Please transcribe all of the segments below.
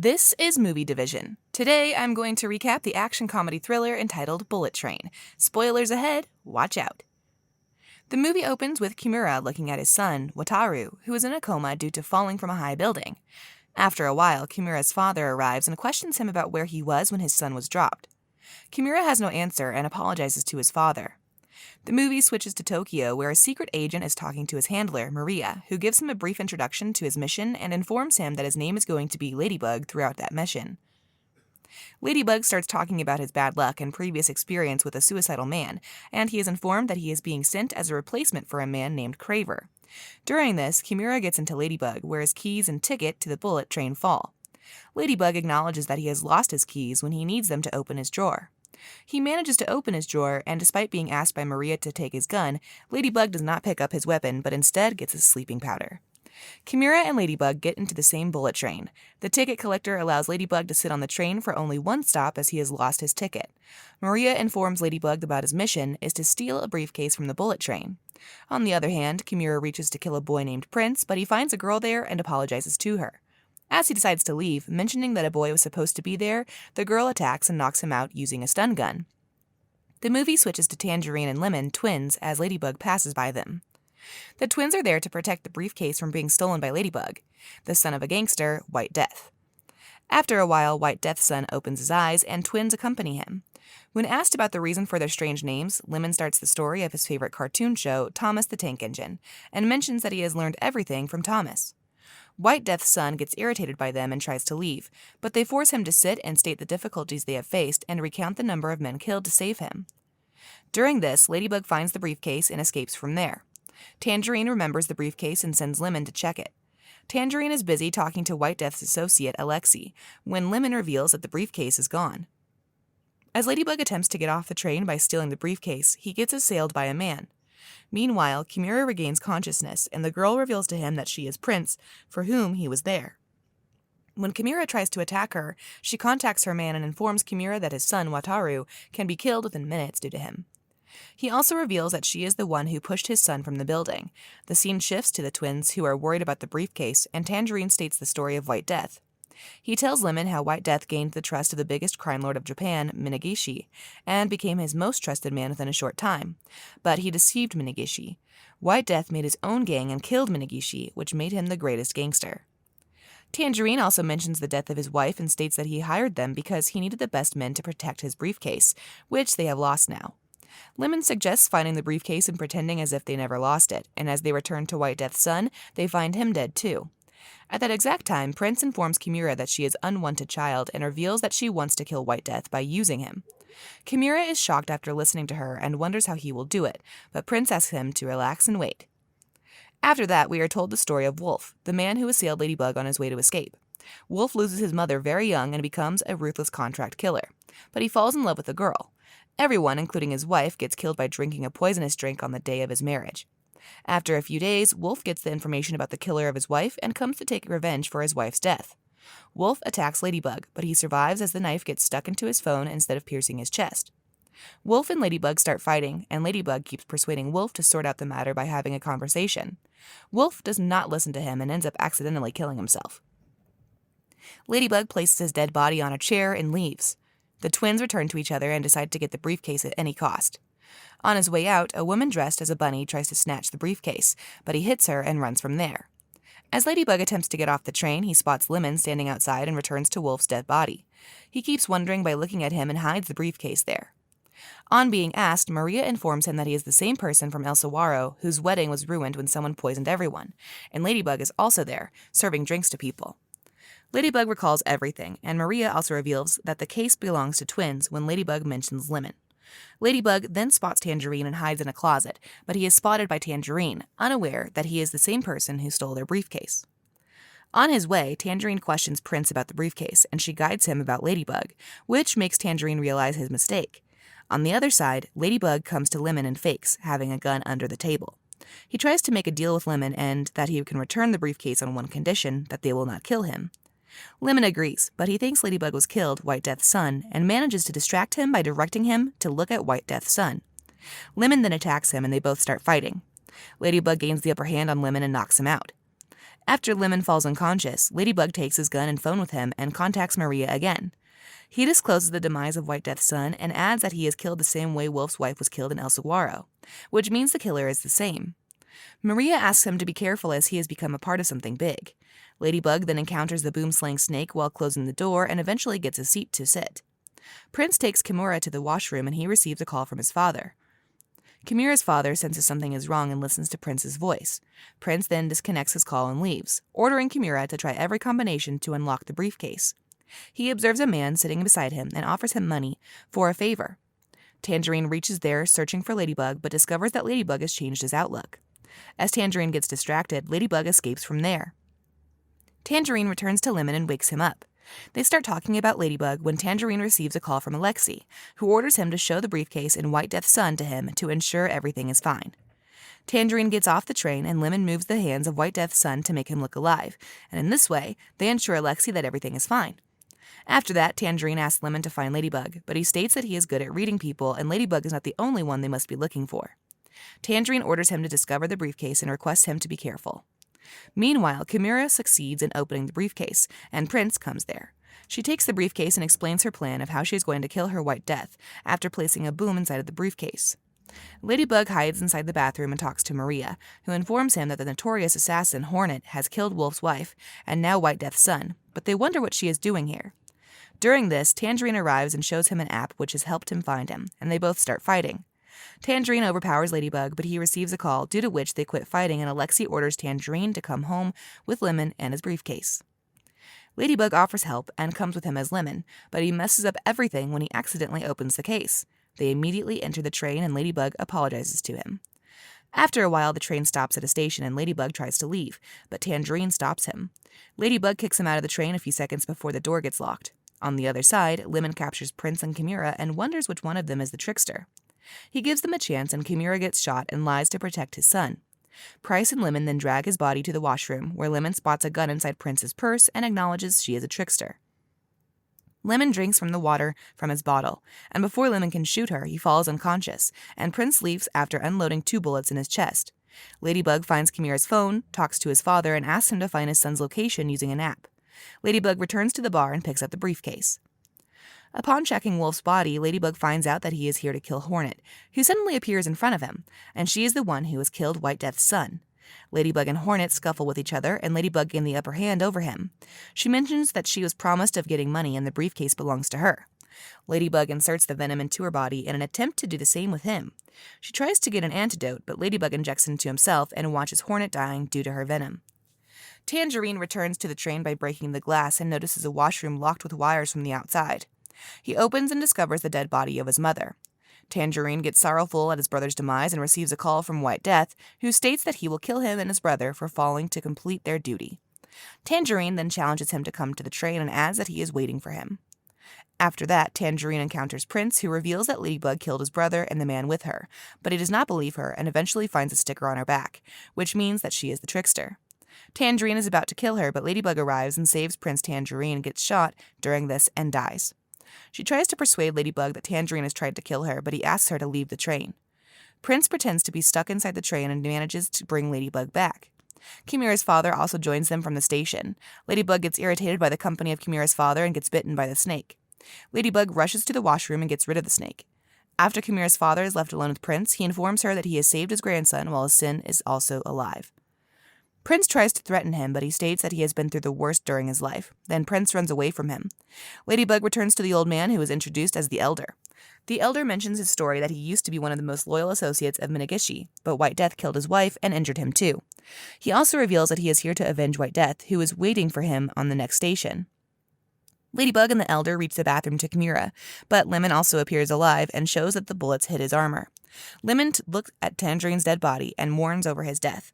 This is Movie Division. Today I'm going to recap the action comedy thriller entitled Bullet Train. Spoilers ahead, watch out. The movie opens with Kimura looking at his son, Wataru, who is in a coma due to falling from a high building. After a while, Kimura's father arrives and questions him about where he was when his son was dropped. Kimura has no answer and apologizes to his father. The movie switches to Tokyo, where a secret agent is talking to his handler, Maria, who gives him a brief introduction to his mission and informs him that his name is going to be Ladybug throughout that mission. Ladybug starts talking about his bad luck and previous experience with a suicidal man, and he is informed that he is being sent as a replacement for a man named Craver. During this, Kimura gets into Ladybug, where his keys and ticket to the bullet train fall. Ladybug acknowledges that he has lost his keys when he needs them to open his drawer. He manages to open his drawer, and despite being asked by Maria to take his gun, Ladybug does not pick up his weapon, but instead gets his sleeping powder. Kimura and Ladybug get into the same bullet train. The ticket collector allows Ladybug to sit on the train for only one stop as he has lost his ticket. Maria informs Ladybug about his mission is to steal a briefcase from the bullet train. On the other hand, Kimura reaches to kill a boy named Prince, but he finds a girl there and apologizes to her. As he decides to leave, mentioning that a boy was supposed to be there, the girl attacks and knocks him out using a stun gun. The movie switches to Tangerine and Lemon, twins, as Ladybug passes by them. The twins are there to protect the briefcase from being stolen by Ladybug, the son of a gangster, White Death. After a while, White Death's son opens his eyes, and twins accompany him. When asked about the reason for their strange names, Lemon starts the story of his favorite cartoon show, Thomas the Tank Engine, and mentions that he has learned everything from Thomas. White Death's son gets irritated by them and tries to leave, but they force him to sit and state the difficulties they have faced and recount the number of men killed to save him. During this, Ladybug finds the briefcase and escapes from there. Tangerine remembers the briefcase and sends Lemon to check it. Tangerine is busy talking to White Death's associate, Alexi, when Lemon reveals that the briefcase is gone. As Ladybug attempts to get off the train by stealing the briefcase, he gets assailed by a man. Meanwhile, Kimura regains consciousness, and the girl reveals to him that she is Prince, for whom he was there. When Kimura tries to attack her, she contacts her man and informs Kimura that his son, Wataru, can be killed within minutes due to him. He also reveals that she is the one who pushed his son from the building. The scene shifts to the twins, who are worried about the briefcase, and Tangerine states the story of White Death. He tells Lemon how White Death gained the trust of the biggest crime lord of Japan, Minagishi, and became his most trusted man within a short time. But he deceived Minagishi. White Death made his own gang and killed Minagishi, which made him the greatest gangster. Tangerine also mentions the death of his wife and states that he hired them because he needed the best men to protect his briefcase, which they have lost now. Lemon suggests finding the briefcase and pretending as if they never lost it, and as they return to White Death's son, they find him dead too. At that exact time, Prince informs Kimura that she is an unwanted child and reveals that she wants to kill White Death by using him. Kimura is shocked after listening to her and wonders how he will do it, but Prince asks him to relax and wait. After that, we are told the story of Wolf, the man who assailed Ladybug on his way to escape. Wolf loses his mother very young and becomes a ruthless contract killer, but he falls in love with a girl. Everyone, including his wife, gets killed by drinking a poisonous drink on the day of his marriage. After a few days, Wolf gets the information about the killer of his wife and comes to take revenge for his wife's death. Wolf attacks Ladybug, but he survives as the knife gets stuck into his phone instead of piercing his chest. Wolf and Ladybug start fighting, and Ladybug keeps persuading Wolf to sort out the matter by having a conversation. Wolf does not listen to him and ends up accidentally killing himself. Ladybug places his dead body on a chair and leaves. The twins return to each other and decide to get the briefcase at any cost. On his way out, a woman dressed as a bunny tries to snatch the briefcase, but he hits her and runs from there. As Ladybug attempts to get off the train, he spots Lemon standing outside and returns to Wolf's dead body. He keeps wondering by looking at him and hides the briefcase there. On being asked, Maria informs him that he is the same person from El Saguaro whose wedding was ruined when someone poisoned everyone, and Ladybug is also there, serving drinks to people. Ladybug recalls everything, and Maria also reveals that the case belongs to twins when Ladybug mentions Lemon. Ladybug then spots Tangerine and hides in a closet, but he is spotted by Tangerine, unaware that he is the same person who stole their briefcase. On his way, Tangerine questions Prince about the briefcase, and she guides him about Ladybug, which makes Tangerine realize his mistake. On the other side, Ladybug comes to Lemon and fakes, having a gun under the table. He tries to make a deal with Lemon and that he can return the briefcase on one condition, that they will not kill him. Lemon agrees, but he thinks Ladybug was killed, White Death's son, and manages to distract him by directing him to look at White Death's son. Lemon then attacks him and they both start fighting. Ladybug gains the upper hand on Lemon and knocks him out. After Lemon falls unconscious, Ladybug takes his gun and phone with him and contacts Maria again. He discloses the demise of White Death's son and adds that he has killed the same way Wolf's wife was killed in El Saguaro, which means the killer is the same. Maria asks him to be careful as he has become a part of something big. Ladybug then encounters the boom-slaying snake while closing the door and eventually gets a seat to sit. Prince takes Kimura to the washroom and he receives a call from his father. Kimura's father senses something is wrong and listens to Prince's voice. Prince then disconnects his call and leaves, ordering Kimura to try every combination to unlock the briefcase. He observes a man sitting beside him and offers him money for a favor. Tangerine reaches there searching for Ladybug but discovers that Ladybug has changed his outlook. As Tangerine gets distracted, Ladybug escapes from there. Tangerine returns to Lemon and wakes him up. They start talking about Ladybug when Tangerine receives a call from Alexi, who orders him to show the briefcase and White Death's son to him to ensure everything is fine. Tangerine gets off the train and Lemon moves the hands of White Death's son to make him look alive, and in this way, they ensure Alexi that everything is fine. After that, Tangerine asks Lemon to find Ladybug, but he states that he is good at reading people and Ladybug is not the only one they must be looking for. Tangerine orders him to discover the briefcase and requests him to be careful. Meanwhile, Kimura succeeds in opening the briefcase, and Prince comes there. She takes the briefcase and explains her plan of how she is going to kill her White Death after placing a boom inside of the briefcase. Ladybug hides inside the bathroom and talks to Maria, who informs him that the notorious assassin Hornet has killed Wolf's wife and now White Death's son, but they wonder what she is doing here. During this, Tangerine arrives and shows him an app which has helped him find him, and they both start fighting. Tangerine overpowers Ladybug, but he receives a call, due to which they quit fighting and Alexi orders Tangerine to come home with Lemon and his briefcase. Ladybug offers help and comes with him as Lemon, but he messes up everything when he accidentally opens the case. They immediately enter the train and Ladybug apologizes to him. After a while, the train stops at a station and Ladybug tries to leave, but Tangerine stops him. Ladybug kicks him out of the train a few seconds before the door gets locked. On the other side, Lemon captures Prince and Kimura and wonders which one of them is the trickster. He gives them a chance and Kimura gets shot and lies to protect his son. Price and Lemon then drag his body to the washroom, where Lemon spots a gun inside Prince's purse and acknowledges she is a trickster. Lemon drinks from the water from his bottle, and before Lemon can shoot her, he falls unconscious, and Prince leaves after unloading 2 bullets in his chest. Ladybug finds Kimura's phone, talks to his father, and asks him to find his son's location using an app. Ladybug returns to the bar and picks up the briefcase. Upon checking Wolf's body, Ladybug finds out that he is here to kill Hornet, who suddenly appears in front of him, and she is the one who has killed White Death's son. Ladybug and Hornet scuffle with each other, and Ladybug gains the upper hand over him. She mentions that she was promised of getting money and the briefcase belongs to her. Ladybug inserts the venom into her body in an attempt to do the same with him. She tries to get an antidote, but Ladybug injects it into himself and watches Hornet dying due to her venom. Tangerine returns to the train by breaking the glass and notices a washroom locked with wires from the outside. He opens and discovers the dead body of his mother. Tangerine gets sorrowful at his brother's demise and receives a call from White Death, who states that he will kill him and his brother for failing to complete their duty. Tangerine then challenges him to come to the train and adds that he is waiting for him. After that, Tangerine encounters Prince, who reveals that Ladybug killed his brother and the man with her, but he does not believe her and eventually finds a sticker on her back, which means that she is the trickster. Tangerine is about to kill her, but Ladybug arrives and saves Prince. Tangerine gets shot during this and dies. She tries to persuade Ladybug that Tangerine has tried to kill her, but he asks her to leave the train. Prince pretends to be stuck inside the train and manages to bring Ladybug back. Kimura's father also joins them from the station. Ladybug gets irritated by the company of Kimura's father and gets bitten by the snake. Ladybug rushes to the washroom and gets rid of the snake. After Kimura's father is left alone with Prince, he informs her that he has saved his grandson while his son is also alive. Prince tries to threaten him, but he states that he has been through the worst during his life. Then Prince runs away from him. Ladybug returns to the old man, who is introduced as the Elder. The Elder mentions his story that he used to be one of the most loyal associates of Minagishi, but White Death killed his wife and injured him too. He also reveals that he is here to avenge White Death, who is waiting for him on the next station. Ladybug and the Elder reach the bathroom to Kimura, but Lemon also appears alive and shows that the bullets hit his armor. Lemon looks at Tangerine's dead body and mourns over his death.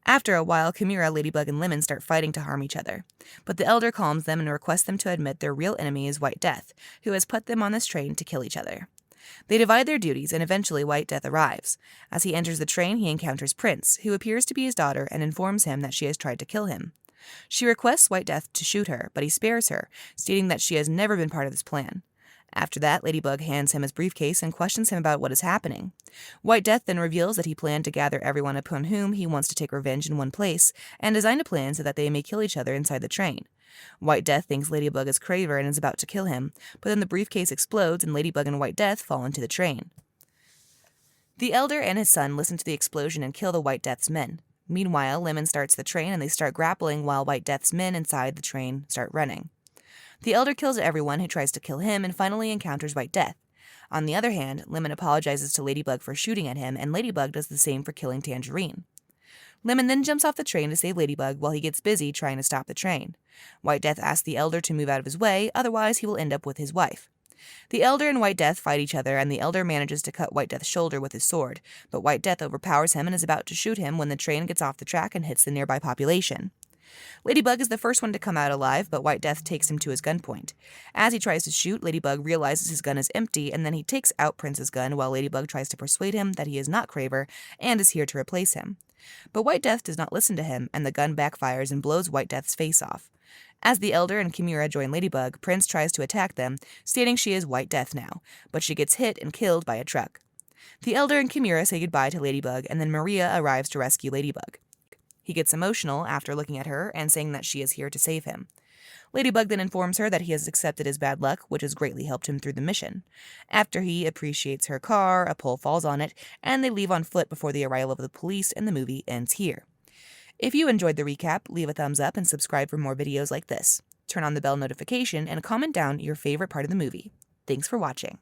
After a while, Kimura, Ladybug, and Lemon start fighting to harm each other. But the Elder calms them and requests them to admit their real enemy is White Death, who has put them on this train to kill each other. They divide their duties, and eventually White Death arrives. As he enters the train, he encounters Prince, who appears to be his daughter and informs him that she has tried to kill him. She requests White Death to shoot her, but he spares her, stating that she has never been part of this plan. After that, Ladybug hands him his briefcase and questions him about what is happening. White Death then reveals that he planned to gather everyone upon whom he wants to take revenge in one place, and designed a plan so that they may kill each other inside the train. White Death thinks Ladybug is Craver and is about to kill him, but then the briefcase explodes and Ladybug and White Death fall into the train. The Elder and his son listen to the explosion and kill the White Death's men. Meanwhile, Lemon starts the train and they start grappling while White Death's men inside the train start running. The Elder kills everyone who tries to kill him and finally encounters White Death. On the other hand, Lemon apologizes to Ladybug for shooting at him, and Ladybug does the same for killing Tangerine. Lemon then jumps off the train to save Ladybug while he gets busy trying to stop the train. White Death asks the Elder to move out of his way, otherwise he will end up with his wife. The Elder and White Death fight each other, and the Elder manages to cut White Death's shoulder with his sword, but White Death overpowers him and is about to shoot him when the train gets off the track and hits the nearby population. Ladybug is the first one to come out alive, but White Death takes him to his gunpoint. As he tries to shoot, Ladybug realizes his gun is empty, and then he takes out Prince's gun while Ladybug tries to persuade him that he is not Craver and is here to replace him. But White Death does not listen to him, and the gun backfires and blows White Death's face off. As the Elder and Chimera join Ladybug, Prince tries to attack them, stating she is White Death now, but she gets hit and killed by a truck. The Elder and Chimera say goodbye to Ladybug, and then Maria arrives to rescue Ladybug. He gets emotional after looking at her and saying that she is here to save him. Ladybug then informs her that he has accepted his bad luck, which has greatly helped him through the mission. After he appreciates her car, a pole falls on it, and they leave on foot before the arrival of the police, and the movie ends here. If you enjoyed the recap, leave a thumbs up and subscribe for more videos like this. Turn on the bell notification and comment down your favorite part of the movie. Thanks for watching.